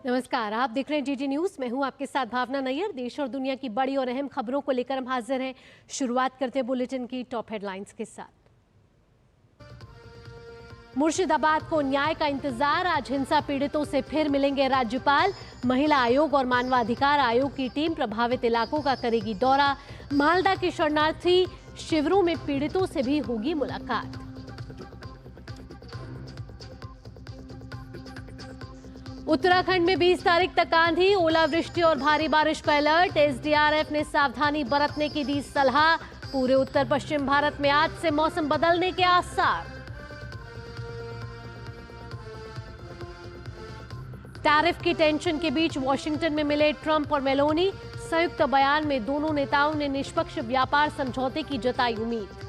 नमस्कार, आप देख रहे हैं जीटी न्यूज। मैं हूं आपके साथ भावना नैयर। देश और दुनिया की बड़ी और अहम खबरों को लेकर हम हाजिर हैं। शुरुआत करते हैं बुलेटिन की टॉप हेडलाइंस के साथ। मुर्शिदाबाद को न्याय का इंतजार, आज हिंसा पीड़ितों से फिर मिलेंगे राज्यपाल। महिला आयोग और मानवाधिकार आयोग की टीम प्रभावित इलाकों का करेगी दौरा। मालदा के शरणार्थी शिविरों में पीड़ितों से भी होगी मुलाकात। उत्तराखंड में 20 तारीख तक आंधी, ओलावृष्टि और भारी बारिश का अलर्ट। एसडीआरएफ ने सावधानी बरतने की दी सलाह। पूरे उत्तर पश्चिम भारत में आज से मौसम बदलने के आसार। टैरिफ की टेंशन के बीच वॉशिंगटन में मिले ट्रंप और मेलोनी। संयुक्त बयान में दोनों नेताओं ने निष्पक्ष व्यापार समझौते की जताई उम्मीद।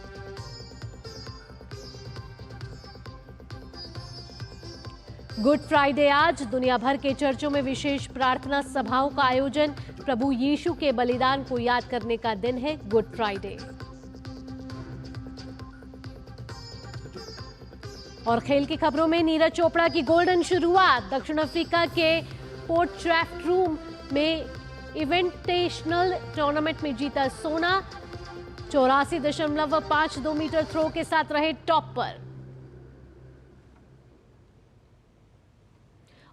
गुड फ्राइडे आज, दुनिया भर के चर्चों में विशेष प्रार्थना सभाओं का आयोजन। प्रभु यीशु के बलिदान को याद करने का दिन है गुड फ्राइडे। और खेल की खबरों में नीरज चोपड़ा की गोल्डन शुरुआत। दक्षिण अफ्रीका के पोर्ट ट्रैफ्ट में इवेंटेशनल टूर्नामेंट में जीता सोना। 84.52 मीटर थ्रो के साथ रहे टॉप पर।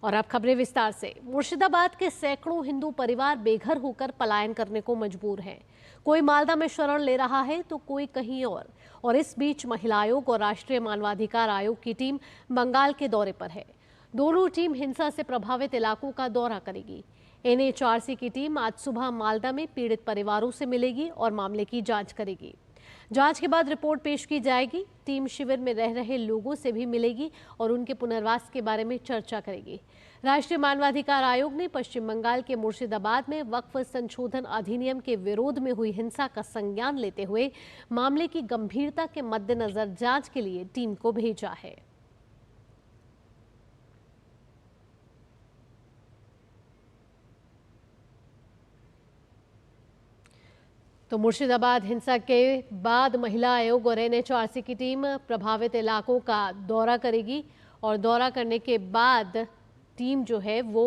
और अब खबरें विस्तार से। मुर्शिदाबाद के सैकड़ों हिंदू परिवार बेघर होकर पलायन करने को मजबूर हैं। कोई मालदा में शरण ले रहा है तो कोई कहीं और इस बीच महिला आयोग और राष्ट्रीय मानवाधिकार आयोग की टीम बंगाल के दौरे पर है। दोनों टीम हिंसा से प्रभावित इलाकों का दौरा करेगी। एनएचआरसी की टीम आज सुबह मालदा में पीड़ित परिवारों से मिलेगी और मामले की जांच करेगी। जांच के बाद रिपोर्ट पेश की जाएगी। टीम शिविर में रह रहे लोगों से भी मिलेगी और उनके पुनर्वास के बारे में चर्चा करेगी। राष्ट्रीय मानवाधिकार आयोग ने पश्चिम बंगाल के मुर्शिदाबाद में वक्फ संशोधन अधिनियम के विरोध में हुई हिंसा का संज्ञान लेते हुए मामले की गंभीरता के मद्देनजर जांच के लिए टीम को भेजा है। तो मुर्शिदाबाद हिंसा के बाद महिला आयोग और एनएचआरसी की टीम प्रभावित इलाकों का दौरा करेगी और दौरा करने के बाद टीम जो है वो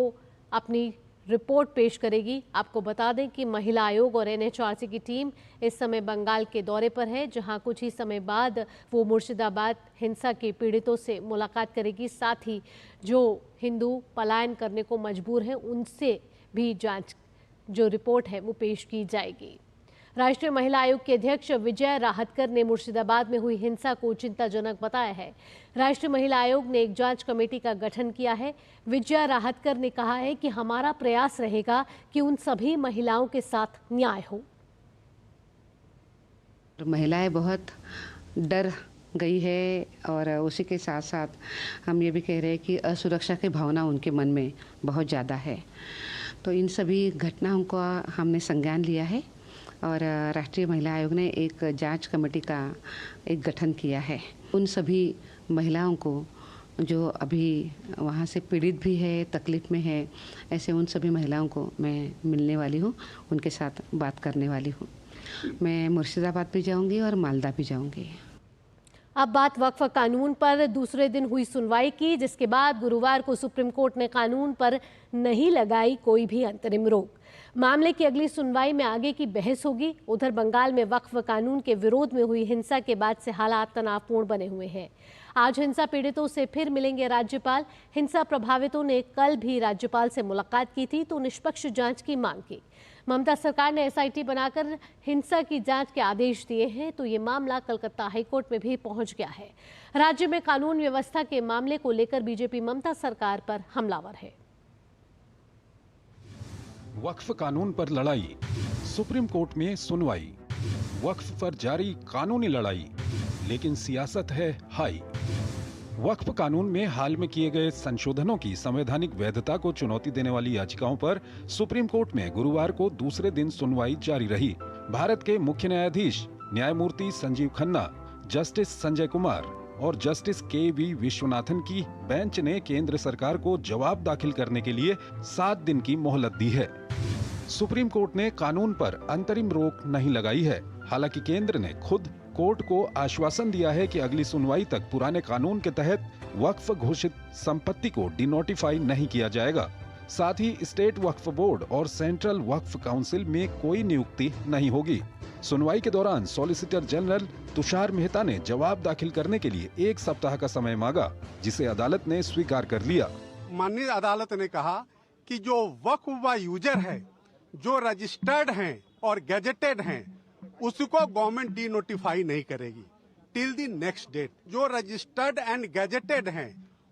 अपनी रिपोर्ट पेश करेगी। आपको बता दें कि महिला आयोग और एनएचआरसी की टीम इस समय बंगाल के दौरे पर है, जहां कुछ ही समय बाद वो मुर्शिदाबाद हिंसा के पीड़ितों से मुलाकात करेगी। साथ ही जो हिंदू पलायन करने को मजबूर हैं उनसे भी जांच जो रिपोर्ट है वो पेश की जाएगी। राष्ट्रीय महिला आयोग के अध्यक्ष विजय राहतकर ने मुर्शिदाबाद में हुई हिंसा को चिंताजनक बताया है। राष्ट्रीय महिला आयोग ने एक जांच कमेटी का गठन किया है। विजय राहतकर ने कहा है कि हमारा प्रयास रहेगा कि उन सभी महिलाओं के साथ न्याय हो। महिलाएं बहुत डर गई है और उसी के साथ साथ हम ये भी कह रहे हैं कि असुरक्षा की भावना उनके मन में बहुत ज़्यादा है। तो इन सभी घटनाओं का हमने संज्ञान लिया है और राष्ट्रीय महिला आयोग ने एक जांच कमेटी का एक गठन किया है। उन सभी महिलाओं को जो अभी वहाँ से पीड़ित भी है, तकलीफ़ में है, ऐसे उन सभी महिलाओं को मैं मिलने वाली हूँ, उनके साथ बात करने वाली हूँ। मैं मुर्शिदाबाद भी जाऊँगी और मालदा भी जाऊँगी। अब बात वक्फ कानून पर दूसरे दिन हुई सुनवाई की, जिसके बाद गुरुवार को सुप्रीम कोर्ट ने कानून पर नहीं लगाई कोई भी अंतरिम रोक। मामले की अगली सुनवाई में आगे की बहस होगी। उधर बंगाल में वक्फ कानून के विरोध में हुई हिंसा के बाद से हालात तनावपूर्ण बने हुए हैं। आज हिंसा पीड़ितों से फिर मिलेंगे राज्यपाल। हिंसा प्रभावितों ने कल भी राज्यपाल से मुलाकात की थी तो निष्पक्ष जांच की मांग की। ममता सरकार ने एसआईटी बनाकर हिंसा की जांच के आदेश दिए हैं तो ये मामला कलकत्ता हाईकोर्ट में भी पहुंच गया है। राज्य में कानून व्यवस्था के मामले को लेकर बीजेपी ममता सरकार पर हमलावर है। वक्फ कानून पर लड़ाई, सुप्रीम कोर्ट में सुनवाई। वक्फ पर जारी कानूनी लड़ाई, लेकिन सियासत है हाई। वक्फ कानून में हाल में किए गए संशोधनों की संवैधानिक वैधता को चुनौती देने वाली याचिकाओं पर सुप्रीम कोर्ट में गुरुवार को दूसरे दिन सुनवाई जारी रही। भारत के मुख्य न्यायाधीश न्यायमूर्ति संजीव खन्ना, जस्टिस संजय कुमार और जस्टिस के.वी. विश्वनाथन की बेंच ने केंद्र सरकार को जवाब दाखिल करने के लिए 7 दिन की मोहलत दी है। सुप्रीम कोर्ट ने कानून पर अंतरिम रोक नहीं लगाई है। हालांकि केंद्र ने खुद कोर्ट को आश्वासन दिया है कि अगली सुनवाई तक पुराने कानून के तहत वक्फ घोषित संपत्ति को डिनोटिफाई नहीं किया जाएगा। साथ ही स्टेट वक्फ बोर्ड और सेंट्रल वक्फ काउंसिल में कोई नियुक्ति नहीं होगी। सुनवाई के दौरान सॉलिसिटर जनरल तुषार मेहता ने जवाब दाखिल करने के लिए 1 सप्ताह का समय मांगा, जिसे अदालत ने स्वीकार कर लिया। माननीय अदालत ने कहा कि जो वक्फ व यूजर है, जो रजिस्टर्ड हैं और गैजेटेड हैं, उसको गवर्नमेंट डी नोटिफाई नहीं करेगी टिल द नेक्स्ट डेट। जो रजिस्टर्ड एंड गैजेटेड हैं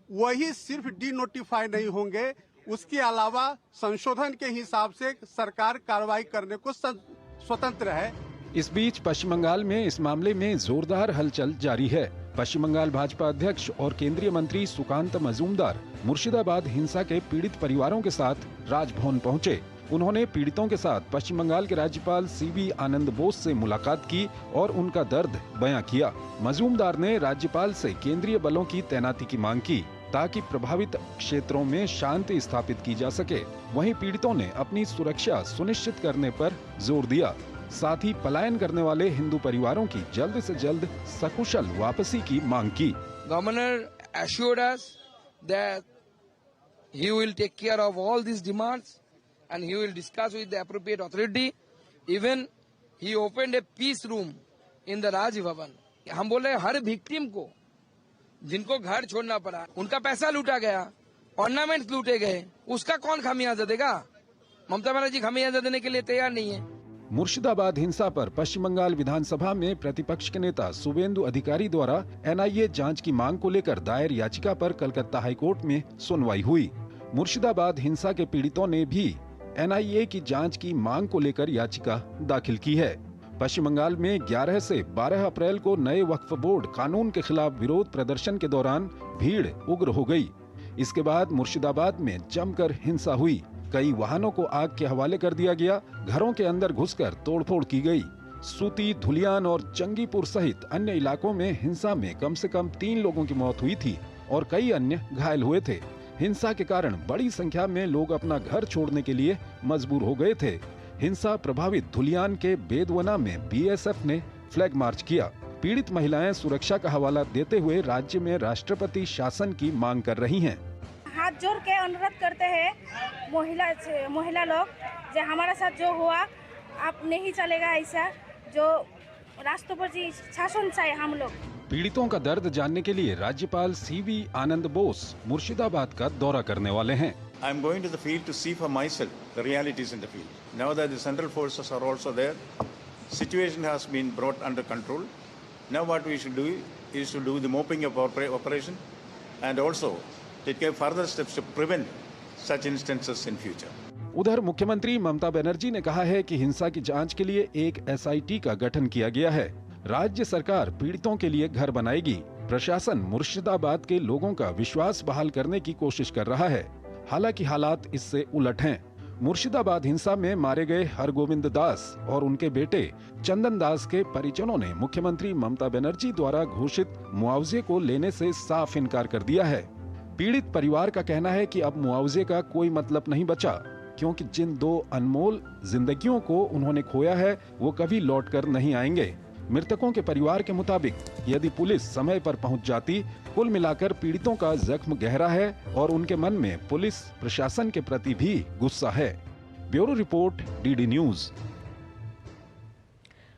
वही सिर्फ डी नोटिफाई नहीं होंगे, उसके अलावा संशोधन के हिसाब से सरकार कार्रवाई करने को स्वतंत्र है। इस बीच पश्चिम बंगाल में इस मामले में जोरदार हलचल जारी है। पश्चिम बंगाल भाजपा अध्यक्ष और केंद्रीय मंत्री सुकांत मजूमदार मुर्शिदाबाद हिंसा के पीड़ित परिवारों के साथ राजभवन पहुंचे। उन्होंने पीड़ितों के साथ पश्चिम बंगाल के राज्यपाल सीवी आनंद बोस से मुलाकात की और उनका दर्द बयां किया। मजूमदार ने राज्यपाल से केंद्रीय बलों की तैनाती की मांग की ताकि प्रभावित क्षेत्रों में शांति स्थापित की जा सके। वहीं पीड़ितों ने अपनी सुरक्षा सुनिश्चित करने पर जोर दिया। साथ ही पलायन करने वाले हिंदू परिवारों की जल्द से जल्द सकुशल वापसी की मांग की। Governor assured us that he will take care of all these demands and he will discuss with the appropriate authority. Even he opened a peace room in the Raj Bhavan. हम बोले हर विक्टिम को जिनको घर छोड़ना पड़ा, उनका पैसा लूटा गया, ऑर्नामेंट्स लूटे गए, उसका कौन खामियाजा देगा? ममता बनर्जी खामियाजा देने के लिए तैयार नहीं है। मुर्शिदाबाद हिंसा पर पश्चिम बंगाल विधानसभा में प्रतिपक्ष के नेता शुभेंदु अधिकारी द्वारा एनआईए जांच की मांग को लेकर दायर याचिका पर कलकत्ता हाईकोर्ट में सुनवाई हुई। मुर्शिदाबाद हिंसा के पीड़ितों ने भी एनआईए की जांच की मांग को लेकर याचिका दाखिल की है। पश्चिम बंगाल में 11 से 12 अप्रैल को नए वक्फ बोर्ड कानून के खिलाफ विरोध प्रदर्शन के दौरान भीड़ उग्र हो गई। इसके बाद मुर्शिदाबाद में जमकर हिंसा हुई। कई वाहनों को आग के हवाले कर दिया गया, घरों के अंदर घुसकर तोड़फोड़ की गई। सूती, धुलियान और जंगीपुर सहित अन्य इलाकों में हिंसा में कम से कम 3 लोगों की मौत हुई थी और कई अन्य घायल हुए थे। हिंसा के कारण बड़ी संख्या में लोग अपना घर छोड़ने के लिए मजबूर हो गए थे। हिंसा प्रभावित धुलियान के बेदवना में बीएसएफ ने फ्लैग मार्च किया। पीड़ित महिलाएं सुरक्षा का हवाला देते हुए राज्य में राष्ट्रपति शासन की मांग कर रही हैं। हाथ जोड़ के अनुरोध करते हैं महिला लोग, जो हमारे साथ जो हुआ अब नहीं चलेगा, ऐसा जो राष्ट्रपति शासन चाहिए हम लोग। पीड़ितों का दर्द जानने के लिए राज्यपाल सीवी आनंद बोस मुर्शिदाबाद का दौरा करने वाले हैं। I am going to the field to see for myself the realities in the field. Now that the central forces are also there, situation has been brought under control. Now what we should do is to do the mopping up operation and also take further steps to prevent such instances in future. उधर मुख्यमंत्री ममता बनर्जी ने कहा है कि हिंसा की जांच के लिए एक एसआईटी का गठन किया गया है। राज्य सरकार पीड़ितों के लिए घर बनाएगी। प्रशासन मुर्शिदाबाद के लोगों का विश्वास बहाल करने की कोशिश कर रहा है। हालांकि हालात इससे उलट हैं। मुर्शिदाबाद हिंसा में मारे गए हरगोविंद दास और उनके बेटे चंदन दास के परिजनों ने मुख्यमंत्री ममता बनर्जी द्वारा घोषित मुआवजे को लेने से साफ इनकार कर दिया है। पीड़ित परिवार का कहना है कि अब मुआवजे का कोई मतलब नहीं बचा, क्योंकि जिन 2 अनमोल जिंदगियों को उन्होंने खोया है वो कभी लौटकर नहीं आएंगे। मृतकों के परिवार के मुताबिक यदि पुलिस समय पर पहुंच जाती, कुल मिलाकर पीड़ितों का जख्म गहरा है और उनके मन में पुलिस प्रशासन के प्रति भी गुस्सा है। Bureau report, DD news.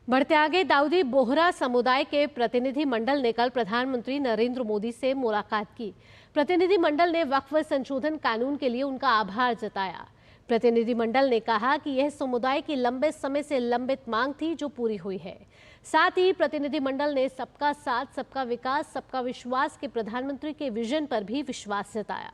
बढ़ते आगे, दाऊदी बोहरा समुदाय के प्रतिनिधि मंडल ने कल प्रधानमंत्री नरेंद्र मोदी से मुलाकात की। प्रतिनिधि मंडल ने वक्फ संशोधन कानून के लिए उनका आभार जताया। प्रतिनिधि मंडल ने कहा कि यह समुदाय की लंबे समय से लंबित मांग थी जो पूरी हुई है। साथ ही प्रतिनिधि मंडल ने सबका साथ, सबका विकास, सबका विश्वास के प्रधानमंत्री के विजन पर भी विश्वास जताया।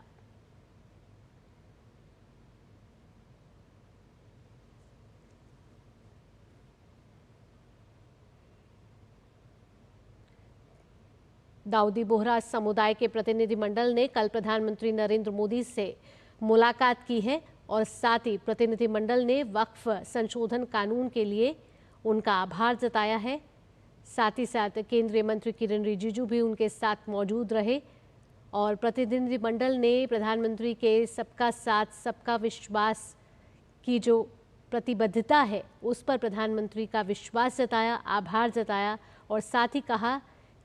दाऊदी बोहरा समुदाय के प्रतिनिधि मंडल ने कल प्रधानमंत्री नरेंद्र मोदी से मुलाकात की है और साथ ही प्रतिनिधि मंडल ने वक्फ संशोधन कानून के लिए उनका आभार जताया है। साथ ही साथ केंद्रीय मंत्री किरण रिजिजू भी उनके साथ मौजूद रहे और प्रतिनिधि मंडल ने प्रधानमंत्री के सबका साथ, सबका विश्वास की जो प्रतिबद्धता है उस पर प्रधानमंत्री का विश्वास जताया, आभार जताया और साथ ही कहा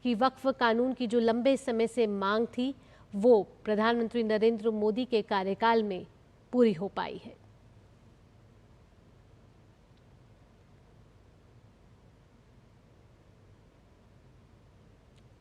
कि वक्फ कानून की जो लंबे समय से मांग थी वो प्रधानमंत्री नरेंद्र मोदी के कार्यकाल में पूरी हो पाई है।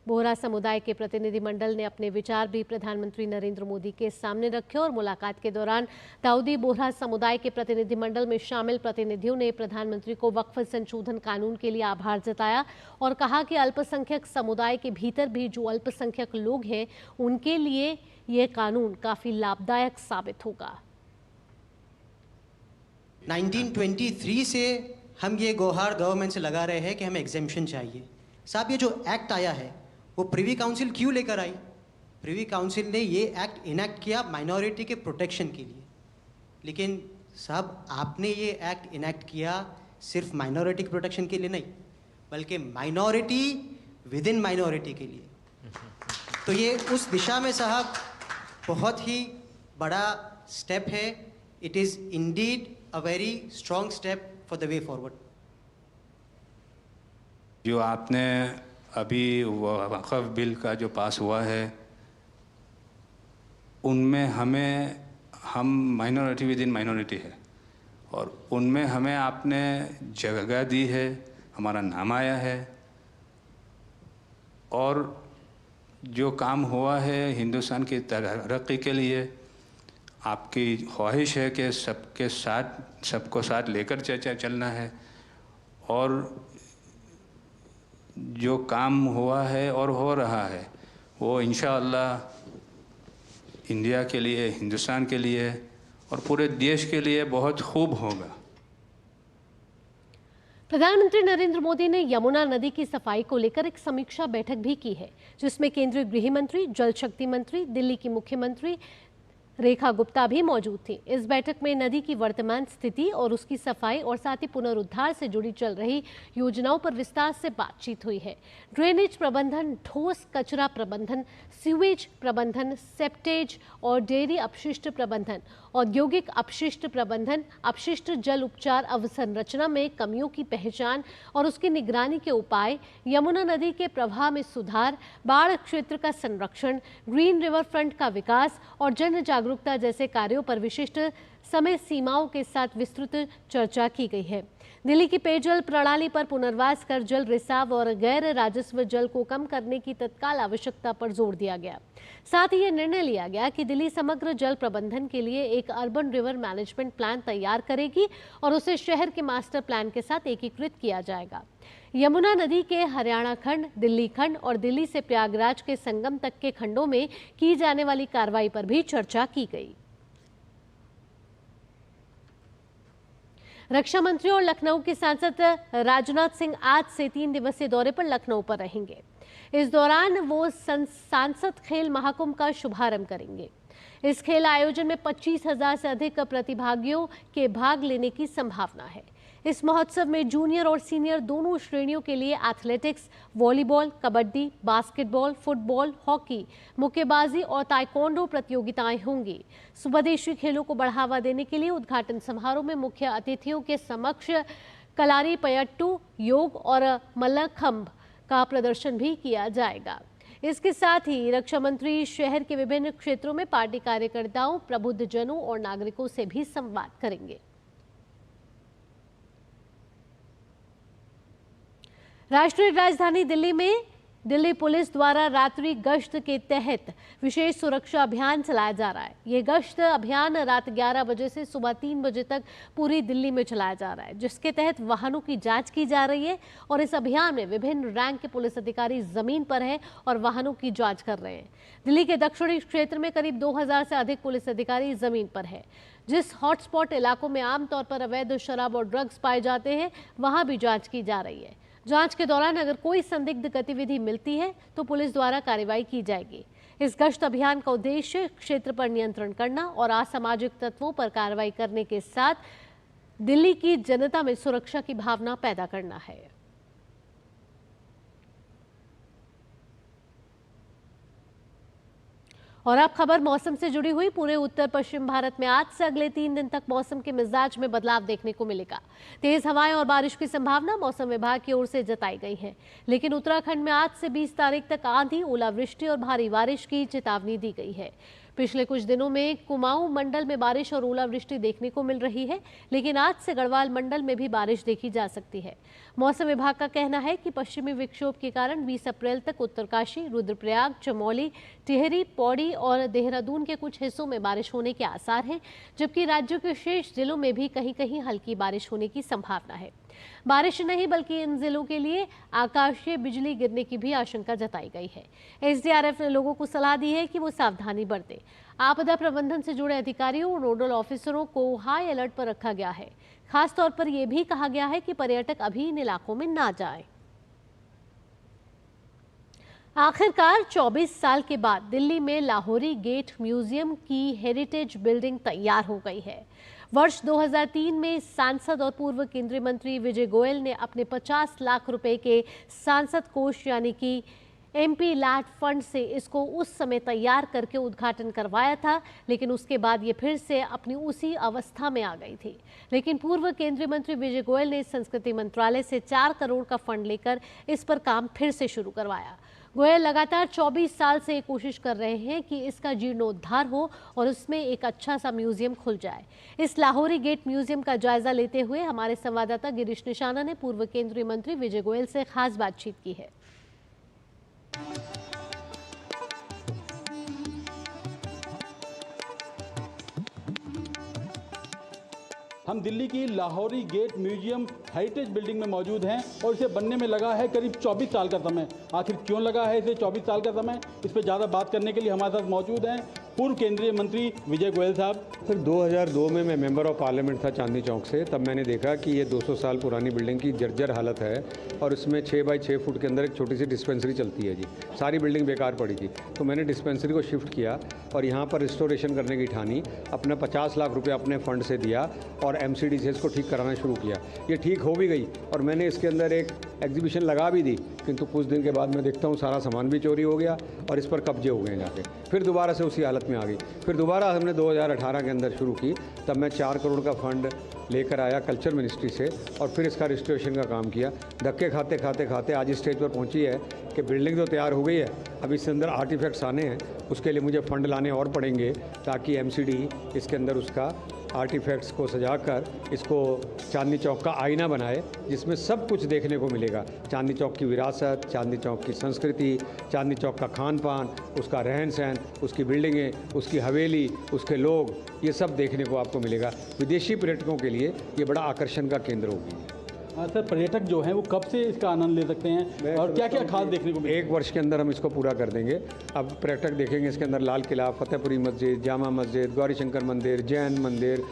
बोहरा समुदाय के प्रतिनिधिमंडल ने अपने विचार भी प्रधानमंत्री नरेंद्र मोदी के सामने रखे और मुलाकात के दौरान दाऊदी बोहरा समुदाय के प्रतिनिधिमंडल में शामिल प्रतिनिधियों ने प्रधानमंत्री को वक्फ संशोधन कानून के लिए आभार जताया और कहा कि अल्पसंख्यक समुदाय के भीतर भी जो अल्पसंख्यक लोग हैं उनके लिए ये कानून काफी लाभदायक साबित होगा। 1923 से हम ये गुहार गवर्नमेंट से लगा रहे हैं कि हमें एग्जेम्पशन चाहिए। साहब, ये जो एक्ट आया है वो प्रिवी काउंसिल क्यों लेकर आई? प्रिवी काउंसिल ने ये एक्ट इनैक्ट किया माइनॉरिटी के प्रोटेक्शन के लिए, लेकिन साहब आपने ये एक्ट इनैक्ट किया सिर्फ माइनॉरिटी के प्रोटेक्शन के लिए नहीं, बल्कि माइनॉरिटी विद इन माइनॉरिटी के लिए। तो ये उस दिशा में साहब बहुत ही बड़ा स्टेप है। It is indeed a very strong step for the way forward. जो आपने अभी वक्फ बिल का जो पास हुआ है उनमें हम माइनॉरिटी विद इन माइनॉरिटी है और उनमें हमें आपने जगह दी है, हमारा नाम आया है और जो काम हुआ है हिंदुस्तान की तरक्की के लिए आपकी ख्वाहिश है कि सबको साथ लेकर चलना है और जो काम हुआ है और हो रहा है वो इंशाअल्लाह इंडिया के लिए, हिंदुस्तान के लिए और पूरे देश के लिए बहुत खूब होगा। प्रधानमंत्री नरेंद्र मोदी ने यमुना नदी की सफाई को लेकर एक समीक्षा बैठक भी की है, जिसमें केंद्रीय गृह मंत्री, जल शक्ति मंत्री, दिल्ली की मुख्यमंत्री रेखा गुप्ता भी मौजूद थी। इस बैठक में नदी की वर्तमान स्थिति और उसकी सफाई और साथ ही पुनरुद्धार से जुड़ी चल रही योजनाओं पर विस्तार से बातचीत हुई है। ड्रेनेज प्रबंधन, ठोस कचरा प्रबंधन, सीवेज प्रबंधन, सेप्टेज और डेयरी अपशिष्ट प्रबंधन, औद्योगिक अपशिष्ट प्रबंधन, अपशिष्ट जल उपचार अवसंरचना में कमियों की पहचान और उसकी निगरानी के उपाय, यमुना नदी के प्रवाह में सुधार, बाढ़ क्षेत्र का संरक्षण, ग्रीन रिवर फ्रंट का विकास और जन जागरूकता जैसे कार्यों पर विशिष्ट समय सीमाओं के साथ विस्तृत चर्चा की गई है। दिल्ली की पेयजल प्रणाली पर पुनर्वास कर जल रिसाव और गैर राजस्व जल को कम करने की तत्काल आवश्यकता पर जोर दिया गया। साथ ही यह निर्णय लिया गया कि दिल्ली समग्र जल प्रबंधन के लिए एक अर्बन रिवर मैनेजमेंट प्लान तैयार करेगी और उसे शहर के मास्टर प्लान के साथ एकीकृत किया जाएगा। यमुना नदी के हरियाणा खंड, दिल्ली खंड और दिल्ली से प्रयागराज के संगम तक के खंडों में की जाने वाली कार्रवाई पर भी चर्चा की गई। रक्षा मंत्री और लखनऊ के सांसद राजनाथ सिंह आज से 3 दिवसीय दौरे पर लखनऊ पर रहेंगे। इस दौरान वो सांसद खेल महाकुंभ का शुभारंभ करेंगे। इस खेल आयोजन में 25,000 से अधिक प्रतिभागियों के भाग लेने की संभावना है। इस महोत्सव में जूनियर और सीनियर दोनों श्रेणियों के लिए athletics, volleyball, kabaddi, basketball, football, hockey, मुक्केबाजी और ताइक्वांडो प्रतियोगिताएं होंगी। स्वदेशी खेलों को बढ़ावा देने के लिए उद्घाटन समारोह में मुख्य अतिथियों के समक्ष कलारीपयट्टू, योग और मल्लखंब का प्रदर्शन भी किया जाएगा। इसके साथ ही रक्षा मंत्री शहर के विभिन्न क्षेत्रों में पार्टी कार्यकर्ताओं, प्रबुद्धजनों और नागरिकों से भी संवाद करेंगे। राष्ट्रीय राजधानी दिल्ली में दिल्ली पुलिस द्वारा रात्रि गश्त के तहत विशेष सुरक्षा अभियान चलाया जा रहा है। ये गश्त अभियान रात 11 बजे से सुबह 3 बजे तक पूरी दिल्ली में चलाया जा रहा है, जिसके तहत वाहनों की जांच की जा रही है और इस अभियान में विभिन्न रैंक के पुलिस अधिकारी जमीन पर हैं और वाहनों की जांच कर रहे हैं। दिल्ली के दक्षिणी क्षेत्र में करीब 2000 से अधिक पुलिस अधिकारी जमीन पर है। जिस हॉटस्पॉट इलाकों में आमतौर पर अवैध शराब और ड्रग्स पाए जाते हैं, वहां भी जांच की जा रही है। जांच के दौरान अगर कोई संदिग्ध गतिविधि मिलती है तो पुलिस द्वारा कार्रवाई की जाएगी। इस गश्त अभियान का उद्देश्य क्षेत्र पर नियंत्रण करना और असामाजिक तत्वों पर कार्रवाई करने के साथ दिल्ली की जनता में सुरक्षा की भावना पैदा करना है। और अब खबर मौसम से जुड़ी हुई। पूरे उत्तर पश्चिम भारत में आज से अगले 3 दिन तक मौसम के मिजाज में बदलाव देखने को मिलेगा। तेज हवाएं और बारिश की संभावना मौसम विभाग की ओर से जताई गई है, लेकिन उत्तराखंड में आज से 20 तारीख तक आंधी, ओलावृष्टि और भारी बारिश की चेतावनी दी गई है। पिछले कुछ दिनों में कुमाऊं मंडल में बारिश और ओलावृष्टि देखने को मिल रही है, लेकिन आज से गढ़वाल मंडल में भी बारिश देखी जा सकती है। मौसम विभाग का कहना है कि पश्चिमी विक्षोभ के कारण 20 अप्रैल तक उत्तरकाशी, रुद्रप्रयाग, चमोली, टिहरी, पौड़ी और देहरादून के कुछ हिस्सों में बारिश होने के आसार हैं, जबकि राज्यों के शेष जिलों में भी कहीं कहीं हल्की बारिश होने की संभावना है। बारिश नहीं बल्कि इन जिलों के लिए आकाशीय बिजली गिरने की भी आशंका जताई गई है। एसडीआरएफ ने लोगों को सलाह दी है कि वो सावधानी बरतें। आपदा प्रबंधन से जुड़े अधिकारियों और नोडल ऑफिसरों को हाई अलर्ट पर रखा गया है। खास तौर पर यह भी कहा गया है कि पर्यटक अभी इन इलाकों में ना जाएं। आखिरकार 24 साल के बाद दिल्ली में लाहौरी गेट म्यूजियम की हेरिटेज बिल्डिंग तैयार हो गई है। वर्ष 2003 में सांसद और पूर्व केंद्रीय मंत्री विजय गोयल ने अपने 50 लाख रुपए के सांसद कोष यानी कि एमपी लैट फंड से इसको उस समय तैयार करके उद्घाटन करवाया था, लेकिन उसके बाद ये फिर से अपनी उसी अवस्था में आ गई थी। लेकिन पूर्व केंद्रीय मंत्री विजय गोयल ने संस्कृति मंत्रालय से 4 करोड़ का फंड लेकर इस पर काम फिर से शुरू करवाया। गोयल लगातार 24 साल से कोशिश कर रहे हैं कि इसका जीर्णोद्धार हो और उसमें एक अच्छा सा म्यूजियम खुल जाए। इस लाहौरी गेट म्यूजियम का जायजा लेते हुए हमारे संवाददाता गिरीश निशाना ने पूर्व केंद्रीय मंत्री विजय गोयल से खास बातचीत की है। हम दिल्ली की Lahori gate museum heritage building में मौजूद हैं और इसे बनने में लगा है करीब 24 साल का समय। आखिर क्यों लगा है इसे 24 साल का समय, इस पर ज़्यादा बात करने के लिए हमारे साथ मौजूद हैं पूर्व केंद्रीय मंत्री विजय गोयल साहब। सर 2002 में मैं मेंबर ऑफ पार्लियामेंट था चांदनी चौक से, तब मैंने देखा कि ये 200 साल पुरानी बिल्डिंग की जर्जर हालत है और इसमें 6 बाई 6 फुट के अंदर एक छोटी सी डिस्पेंसरी चलती है जी। सारी बिल्डिंग बेकार पड़ी थी, तो मैंने डिस्पेंसरी को शिफ्ट किया और यहाँ पर रिस्टोरेशन करने की ठानी। अपना 50 लाख रुपये अपने फंड से दिया और MCD से इसको ठीक कराना शुरू किया। ये ठीक हो भी गई और मैंने इसके अंदर एक एग्जीबिशन लगा भी दी, किंतु कुछ दिन के बाद मैं देखता हूँ सारा सामान भी चोरी हो गया और इस पर कब्जे हो गए जाके। फिर दोबारा से उसी हालत में आ गई। फिर दोबारा हमने 2018 के अंदर शुरू की, तब मैं 4 करोड़ का फंड लेकर आया कल्चर मिनिस्ट्री से और फिर इसका रिस्टोरेशन का काम किया। धक्के खाते खाते खाते आज इस स्टेज पर पहुंची है कि बिल्डिंग तो तैयार हो गई है, अब इसके अंदर आर्टिफैक्ट्स आने हैं, उसके लिए मुझे फ़ंड लाने और पड़ेंगे ताकि MCD इसके अंदर उसका आर्टिफैक्ट्स को सजाकर इसको चांदनी चौक का आईना बनाए, जिसमें सब कुछ देखने को मिलेगा। चांदनी चौक की विरासत, चांदनी चौक की संस्कृति, चांदनी चौक का खान पान, उसका रहन सहन, उसकी बिल्डिंगें, उसकी हवेली, उसके लोग, ये सब देखने को आपको मिलेगा। विदेशी पर्यटकों के लिए ये बड़ा आकर्षण का केंद्र होगी। सर पर्यटक जो हैं वो कब से इसका आनंद ले सकते हैं और क्या क्या खास देखने को मिलेगा? 1 वर्ष के अंदर हम इसको पूरा कर देंगे। अब पर्यटक देखेंगे इसके अंदर लाल किला, फतेहपुरी मस्जिद, जामा मस्जिद, गौरी शंकर मंदिर, जैन मंदिर,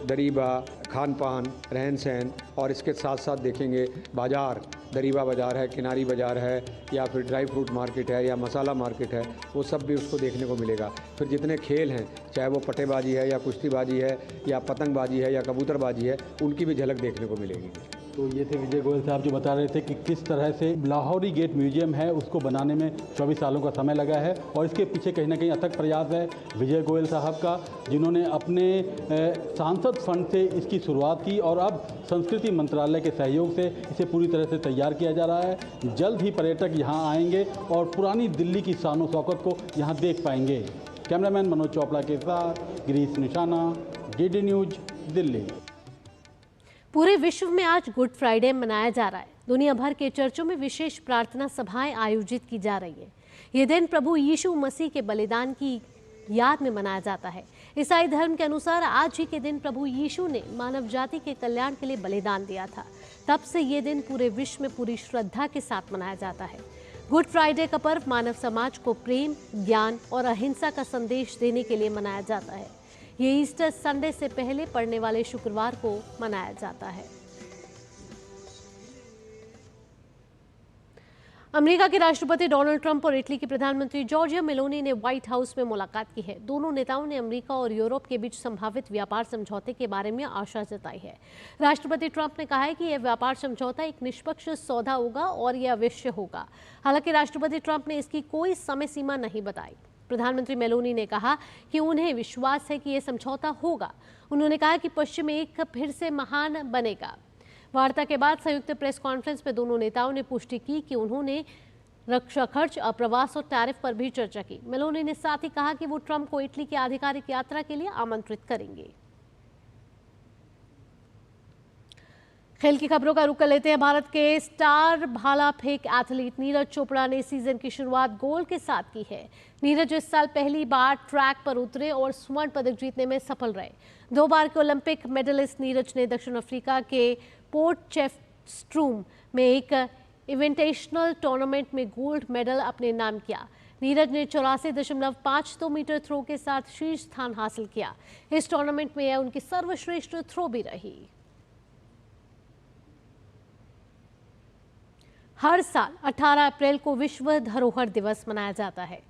दरीबा, खान पान, रहन सहन और इसके साथ साथ देखेंगे बाज़ार, दरीबा बाज़ार है, किनारी बाज़ार है या फिर ड्राई फ्रूट मार्केट है या मसाला मार्केट है, वो सब भी उसको देखने को मिलेगा। फिर जितने खेल हैं, चाहे वो पटेबाजी है या कुश्तीबाजी है या पतंगबाजी है या कबूतरबाजी है, उनकी भी झलक देखने को मिलेगी। तो ये थे विजय गोयल साहब जो बता रहे थे कि किस तरह से लाहौरी गेट म्यूजियम है उसको बनाने में 24 सालों का समय लगा है और इसके पीछे कहीं ना कहीं अथक प्रयास है विजय गोयल साहब का, जिन्होंने अपने सांसद फंड से इसकी शुरुआत की और अब संस्कृति मंत्रालय के सहयोग से इसे पूरी तरह से तैयार किया जा रहा है। जल्द ही पर्यटक यहाँ आएंगे और पुरानी दिल्ली की शान व शौकत को यहाँ देख पाएंगे। कैमरामैन मनोज चोपड़ा के साथ गिरीश निशाना, DD न्यूज, दिल्ली। पूरे विश्व में आज गुड फ्राइडे मनाया जा रहा है। दुनिया भर के चर्चों में विशेष प्रार्थना सभाएं आयोजित की जा रही है। ये दिन प्रभु यीशु मसीह के बलिदान की याद में मनाया जाता है। ईसाई धर्म के अनुसार आज ही के दिन प्रभु यीशु ने मानव जाति के कल्याण के लिए बलिदान दिया था। तब से ये दिन पूरे विश्व में पूरी श्रद्धा के साथ मनाया जाता है। गुड फ्राइडे का पर्व मानव समाज को प्रेम, ज्ञान और अहिंसा का संदेश देने के लिए मनाया जाता है। ये ईस्टर संडे से पहले पड़ने वाले शुक्रवार को मनाया जाता है। अमेरिका के राष्ट्रपति डोनाल्ड ट्रंप और इटली के प्रधानमंत्री जॉर्जिया मेलोनी ने व्हाइट हाउस में मुलाकात की है। दोनों नेताओं ने अमेरिका और यूरोप के बीच संभावित व्यापार समझौते के बारे में आशा जताई है। राष्ट्रपति ट्रंप ने कहा है कि यह व्यापार समझौता एक निष्पक्ष सौदा होगा और यह अवश्य होगा। हालांकि राष्ट्रपति ट्रंप ने इसकी कोई समय सीमा नहीं बताई। प्रधानमंत्री मेलोनी ने कहा कि उन्हें विश्वास है कि यह समझौता होगा। उन्होंने कहा कि पश्चिम एक फिर से महान बनेगा। वार्ता के बाद संयुक्त प्रेस कॉन्फ्रेंस में दोनों नेताओं ने पुष्टि की कि उन्होंने रक्षा खर्च, अप्रवास और टैरिफ पर भी चर्चा की। मेलोनी ने साथ ही कहा कि वो ट्रंप को इटली की आधिकारिक यात्रा के लिए आमंत्रित करेंगे। खेल की खबरों का रुख कर लेते हैं। भारत के स्टार भाला फेंक एथलीट नीरज चोपड़ा ने सीजन की शुरुआत गोल्ड के साथ की है। नीरज इस साल पहली बार ट्रैक पर उतरे और स्वर्ण पदक जीतने में सफल रहे। 2 बार के ओलंपिक मेडलिस्ट नीरज ने दक्षिण अफ्रीका के पोर्ट चेफ्स्ट्रूम में एक इवेंटेशनल टूर्नामेंट में गोल्ड मेडल अपने नाम किया। नीरज ने 84.52 मीटर थ्रो के साथ शीर्ष स्थान हासिल किया। इस टूर्नामेंट में यह उनकी सर्वश्रेष्ठ थ्रो भी रही। हर साल 18 अप्रैल को विश्व धरोहर दिवस मनाया जाता है।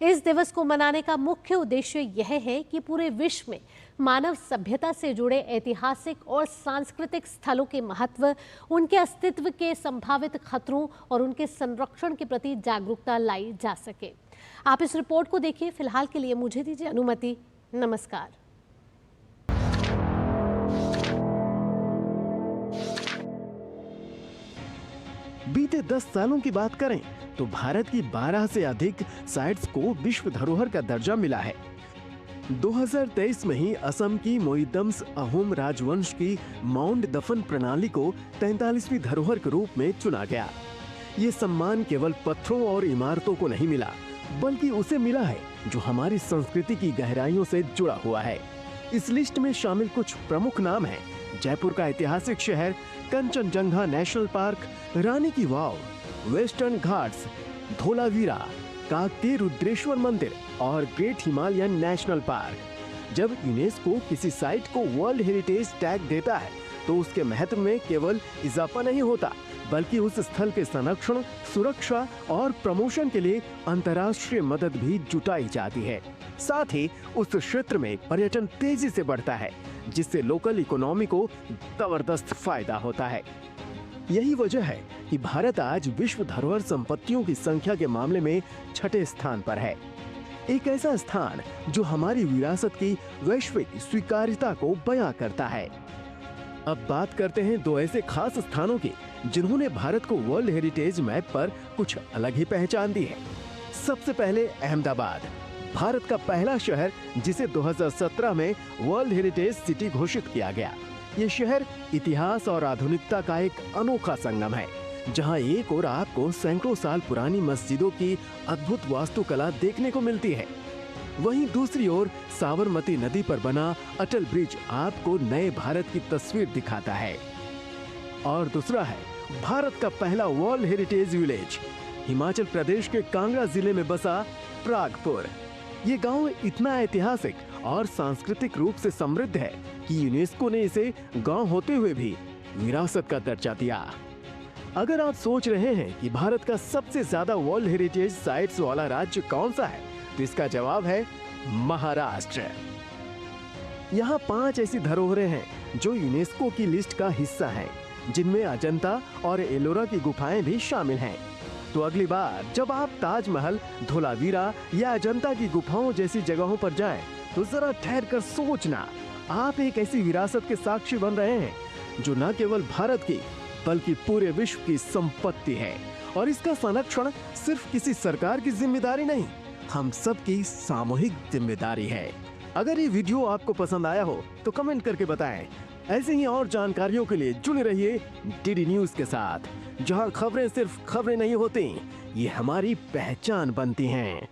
इस दिवस को मनाने का मुख्य उद्देश्य यह है कि पूरे विश्व में मानव सभ्यता से जुड़े ऐतिहासिक और सांस्कृतिक स्थलों के महत्व, उनके अस्तित्व के संभावित खतरों और उनके संरक्षण के प्रति जागरूकता लाई जा सके। आप इस रिपोर्ट को देखिए। फिलहाल के लिए मुझे दीजिए अनुमति। नमस्कार। बीते 10 सालों की बात करें तो भारत की 12 से अधिक साइट्स को विश्व धरोहर का दर्जा मिला है। 2023 में ही असम की मोइदम्स अहोम राजवंश की माउंट दफन प्रणाली को 43वीं धरोहर के रूप में चुना गया। ये सम्मान केवल पत्थरों और इमारतों को नहीं मिला, बल्कि उसे मिला है जो हमारी संस्कृति की गहराइयों से जुड़ा हुआ है। इस लिस्ट में शामिल कुछ प्रमुख नाम हैं: जयपुर का ऐतिहासिक शहर, कंचनजंगा नेशनल पार्क, रानी की वाव, वेस्टर्न घाट्स, धोलावीरा, काकतीय रुद्रेश्वर मंदिर और ग्रेट हिमालयन नेशनल पार्क। जब यूनेस्को किसी साइट को वर्ल्ड हेरिटेज टैग देता है तो उसके महत्व में केवल इजाफा नहीं होता, बल्कि उस स्थल के संरक्षण, सुरक्षा और प्रमोशन के लिए अंतर्राष्ट्रीय मदद भी जुटाई जाती है। साथ ही उस क्षेत्र में पर्यटन तेजी से बढ़ता है, जिससे लोकल इकोनॉमी को जबरदस्त फायदा होता है। यही वजह है कि भारत आज विश्व धरोहर संपत्तियों की संख्या के मामले में 6ठे स्थान पर है। एक ऐसा स्थान जो हमारी विरासत की वैश्विक स्वीकार्यता को बयां करता है। अब बात करते हैं 2 ऐसे खास स्थानों की जिन्होंने भारत को वर्ल्ड हेरिटेज मैप पर कुछ अलग ही पहचान दी है। सबसे पहले अहमदाबाद, भारत का पहला शहर जिसे 2017 में वर्ल्ड हेरिटेज सिटी घोषित किया गया। ये शहर इतिहास और आधुनिकता का एक अनोखा संगम है, जहां एक ओर आपको सैकड़ों साल पुरानी मस्जिदों की अद्भुत वास्तुकला देखने को मिलती है, वहीं दूसरी ओर साबरमती नदी पर बना अटल ब्रिज आपको नए भारत की तस्वीर दिखाता है। और दूसरा है भारत का पहला world heritage village, Himachal Pradesh के कांगड़ा जिले में बसा प्रागपुर। ये गांव इतना ऐतिहासिक और सांस्कृतिक रूप से समृद्ध है कि यूनेस्को ने इसे गांव होते हुए भी विरासत का दर्जा दिया। अगर आप सोच रहे हैं कि भारत का सबसे ज्यादा वर्ल्ड हेरिटेज साइट्स वाला राज्य कौन सा है, तो इसका जवाब है महाराष्ट्र। यहाँ 5 ऐसी धरोहरें हैं जो यूनेस्को की लिस्ट का हिस्सा हैं, जिनमें अजंता और एलोरा की गुफाएं भी शामिल हैं। तो अगली बार जब आप ताजमहल, धोलावीरा या अजंता की गुफाओं जैसी जगहों पर जाएं, तो जरा ठहर कर सोचना, आप एक ऐसी विरासत के साक्षी बन रहे हैं जो न केवल भारत की बल्कि पूरे विश्व की संपत्ति है। और इसका संरक्षण सिर्फ किसी सरकार की जिम्मेदारी नहीं, हम सबकी सामूहिक जिम्मेदारी है। अगर ये वीडियो आपको पसंद आया हो तो कमेंट करके बताएं। ऐसे ही और जानकारियों के लिए जुड़े रहिए डीडी न्यूज के साथ, जहां खबरें सिर्फ खबरें नहीं होती, ये हमारी पहचान बनती हैं।